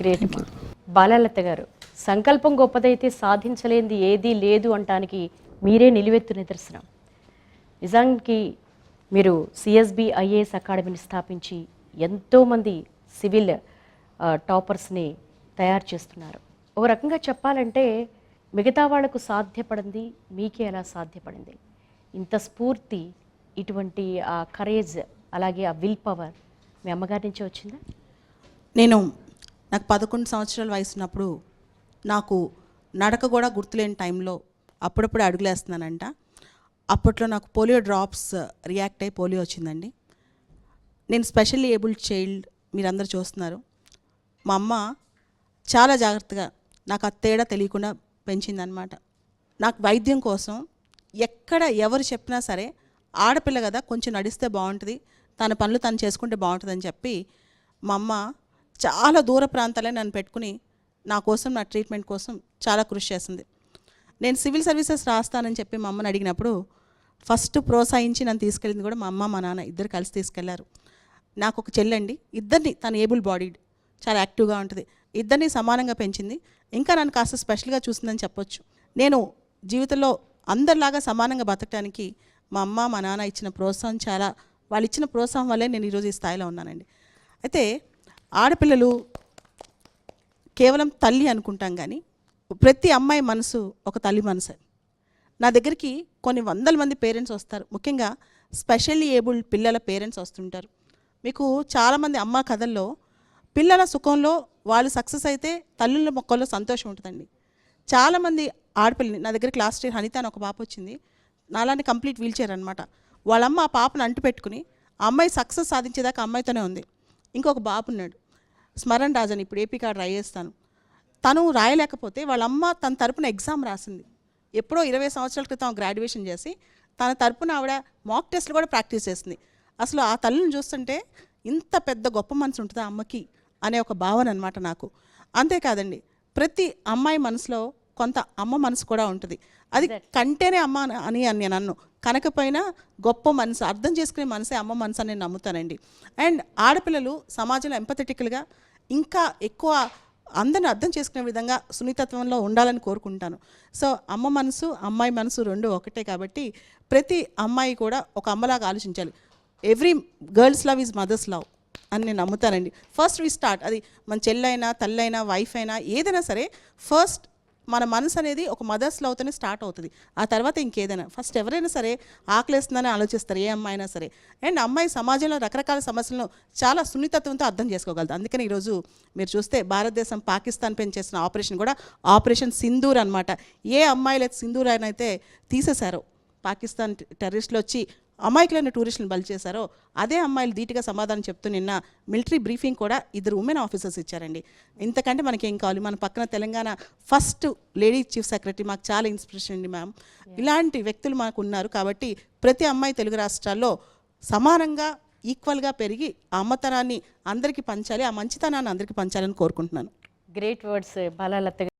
Great అమ్మా. బాలలత గారు, సంకల్పం గొప్పదైతే సాధించలేనిది ఏదీ లేదు అంటానికి మీరే నిలువెత్తు నిదర్శనం. నిజానికి మీరు సిఎస్బి ఐఏఎస్ అకాడమీని స్థాపించి ఎంతోమంది సివిల్ టాపర్స్ని తయారు చేస్తున్నారు. ఒక రకంగా చెప్పాలంటే మిగతా వాళ్లకు సాధ్యపడింది మీకే ఎలా సాధ్యపడింది? ఇంత స్ఫూర్తి, ఇటువంటి ఆ కరేజ్, అలాగే ఆ విల్ పవర్ మీ అమ్మగారి నుంచి వచ్చిందా? నాకు 11 సంవత్సరాల వయసు ఉన్నప్పుడు నాకు నడక కూడా గుర్తులేని టైంలో అప్పుడప్పుడు అడుగులేస్తున్నానంట. అప్పట్లో నాకు పోలియో డ్రాప్స్ రియాక్ట్ అయ్యి పోలియో వచ్చిందండి. నేను స్పెషల్లీ ఏబుల్డ్ చైల్డ్, మీరందరూ చూస్తున్నారు. మా అమ్మ చాలా జాగ్రత్తగా నాకు ఆ తేడా తెలియకుండా పెంచిందనమాట. నాకు వైద్యం కోసం ఎక్కడ ఎవరు చెప్పినా సరే, ఆడపిల్ల కదా కొంచెం నడిస్తే బాగుంటుంది, తన పనులు తను చేసుకుంటే బాగుంటుందని చెప్పి మా అమ్మ చాలా దూర ప్రాంతాలే నన్ను పెట్టుకుని నా కోసం, నా ట్రీట్మెంట్ కోసం చాలా కృషి చేసింది. నేను సివిల్ సర్వీసెస్ రాస్తానని చెప్పి మా అమ్మని అడిగినప్పుడు ఫస్ట్ ప్రోత్సహించి నన్ను తీసుకెళ్ళింది కూడా మా అమ్మ మా నాన్న ఇద్దరు కలిసి తీసుకెళ్లారు. నాకు ఒక చెల్లండి, ఇద్దరిని, తను ఏబుల్ బాడీడ్, చాలా యాక్టివ్గా ఉంటుంది, ఇద్దరిని సమానంగా పెంచింది. ఇంకా నన్ను కాస్త స్పెషల్గా చూసిందని చెప్పొచ్చు. నేను జీవితంలో అందరిలాగా సమానంగా బతకడానికి మా అమ్మ మా నాన్న ఇచ్చిన ప్రోత్సాహం, చాలా వాళ్ళు ఇచ్చిన ప్రోత్సాహం వల్లే నేను ఈరోజు ఈ స్థాయిలో ఉన్నానండి. అయితే ఆడపిల్లలు కేవలం తల్లి అనుకుంటాం, కానీ ప్రతి అమ్మాయి మనసు ఒక తల్లి మనసు. నా దగ్గరికి కొన్ని వందల మంది పేరెంట్స్ వస్తారు, ముఖ్యంగా స్పెషల్లీ ఏబుల్డ్ పిల్లల పేరెంట్స్ వస్తుంటారు. మీకు చాలామంది అమ్మ కథల్లో పిల్లల సుఖంలో వాళ్ళు సక్సెస్ అయితే తల్లుల మొక్కల్లో సంతోషం ఉంటుందండి. చాలామంది ఆడపిల్లని, నా దగ్గర క్లాస్ టీచర్ హనిత అని ఒక పాప వచ్చింది, నాలానే కంప్లీట్ వీల్ చైర్ అనమాట. వాళ్ళమ్మ ఆ పాపను అంటు పెట్టుకుని ఆ అమ్మాయి సక్సెస్ సాధించేదాకా అమ్మాయితోనే ఉంది. ఇంకొక బాబు ఉన్నాడు, స్మరణ్ రాజన్, ఇప్పుడు ఏపీ కార్డు ట్రై చేస్తాను. తను రాయలేకపోతే వాళ్ళమ్మ తన తరపున ఎగ్జామ్ రాసింది. ఎప్పుడో 20 సంవత్సరాల క్రితం గ్రాడ్యుయేషన్ చేసి తన తరపున ఆవిడ మాక్ టెస్ట్లు కూడా ప్రాక్టీస్ చేసింది. అసలు ఆ తల్లిని చూస్తుంటే ఇంత పెద్ద గొప్ప మనసు ఉంటుందా అమ్మకి అనే ఒక భావన అనమాట నాకు. అంతేకాదండి, ప్రతి అమ్మాయి మనసులో కొంత అమ్మ మనసు కూడా ఉంటుంది. అది కంటేనే అమ్మ అని నేను అన్ను, కనకపోయినా గొప్ప మనసు, అర్థం చేసుకునే మనసే అమ్మ మనసు అని నేను నమ్ముతానండి. అండ్ ఆడపిల్లలు సమాజంలో ఎంపథెటికల్గా ఇంకా ఎక్కువ అందరిని అర్థం చేసుకునే విధంగా సున్నితత్వంలో ఉండాలని కోరుకుంటాను. సో అమ్మ మనసు, అమ్మాయి మనసు రెండు ఒకటే కాబట్టి ప్రతి అమ్మాయి కూడా ఒక అమ్మలాగా ఆలోచించాలి. Every girl's love is mother's love అని నేను నమ్ముతానండి. ఫస్ట్ వి స్టార్ట్, అది మన చెల్లైనా, తల్లైనా, వైఫ్ అయినా, ఏదైనా సరే ఫస్ట్ మన మనసు అనేది ఒక మదర్స్ లవ్తోనే స్టార్ట్ అవుతుంది. ఆ తర్వాత ఇంకేదైనా, ఫస్ట్ ఎవరైనా సరే ఆకలిస్తుందని ఆలోచిస్తారు, ఏ అమ్మాయి అయినా సరే. అండ్ అమ్మాయి సమాజంలో రకరకాల సమస్యలను చాలా సున్నితత్వంతో అర్థం చేసుకోగలదు. అందుకని ఈరోజు మీరు చూస్తే భారతదేశం పాకిస్తాన్ పైన చేసిన ఆపరేషన్ కూడా ఆపరేషన్ సింధూర్ అనమాట. ఏ అమ్మాయిలు సింధూర్ అయితే తీసేశారో, పాకిస్తాన్ టెర్రరిస్టులు వచ్చి అమాయకులైన టూరిస్టులను బలి చేశారో అదే అమ్మాయిలు ధీటుగా సమాధానం చెప్తూ నిన్న మిలిటరీ బ్రీఫింగ్ కూడా 2 ఉమెన్ ఆఫీసర్స్ ఇచ్చారండి. ఇంతకంటే మనకేం కావాలి? మన పక్కన Telangana first lady chief secretary మాకు చాలా ఇన్స్పిరేషన్ అండి మ్యామ్. ఇలాంటి వ్యక్తులు మాకు ఉన్నారు కాబట్టి ప్రతి అమ్మాయి తెలుగు రాష్ట్రాల్లో సమానంగా ఈక్వల్గా పెరిగి ఆ అమ్మతనాన్ని అందరికీ పంచాలి, ఆ మంచితనాన్ని అందరికీ పంచాలని కోరుకుంటున్నాను. Great words Balalatha.